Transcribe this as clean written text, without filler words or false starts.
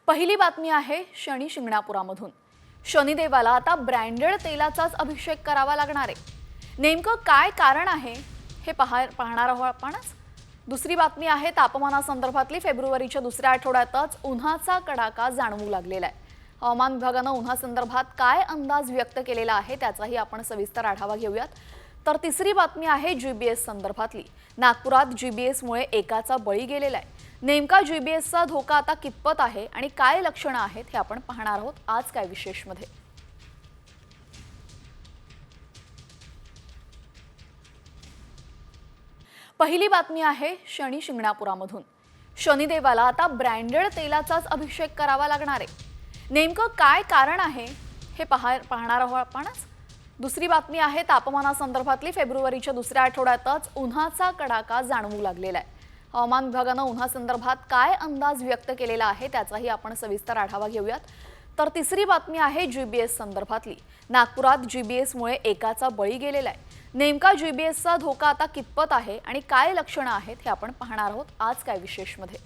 पहिली बातमी आहे शनी शिंगणापुरामधून। शनिदेवाला आता ब्रँडेड तेलाचाच अभिषेक करावा लागणार आहे। नेमकं काय कारण आहे हे पाहणार आहोत आपणच। दुसरी बातमी आहे तापमानासंदर्भातली। फेब्रुवारीच्या दुसऱ्या आठवड्यातच उन्हाचा कडाका जाणवू लागलेला आहे। हवामान विभागाने उन्हासंदर्भात काय अंदाज व्यक्त केलेला आहे त्याचाही आपण सविस्तर आढावा घेऊयात। तर तिसरी बातमी आहे जीबीएस संदर्भातली। नागपुरात जीबीएसमुळे एकाचा बळी गेलेला आहे। नेमका जीबीएसचा धोका आता कितपत आहे आणि काय लक्षणे आहेत हे आपण पाहणार आहोत आज काय विशेष मध्ये। पहिली बातमी आहे शनी शिंगणापुरामधून। शनिदेवाला आता ब्रँडेड तेलाचाच अभिषेक करावा लागणार आहे। नेमकं काय कारण आहे हे पाहणार आहोत आपणच। दुसरी बातमी आहे तापमानासंदर्भातली। फेब्रुवारीच्या दुसऱ्या आठवड्यातच उन्हाचा कडाका जाणवू लागलेला आहे। हवामान विभागाने उन्हासंदर्भात काय अंदाज व्यक्त केलेला आहे त्याचाही आपण सविस्तर आढावा घेऊयात। तर तिसरी बातमी आहे जीबीएस संदर्भातली। नागपुरात जीबीएसमुळे एकाचा बळी गेलेला आहे। नेमका जीबीएसचा धोका आता कितपत आहे आणि काय लक्षणे आहेत हे आपण पाहणार आहोत आज काय विशेष मध्ये।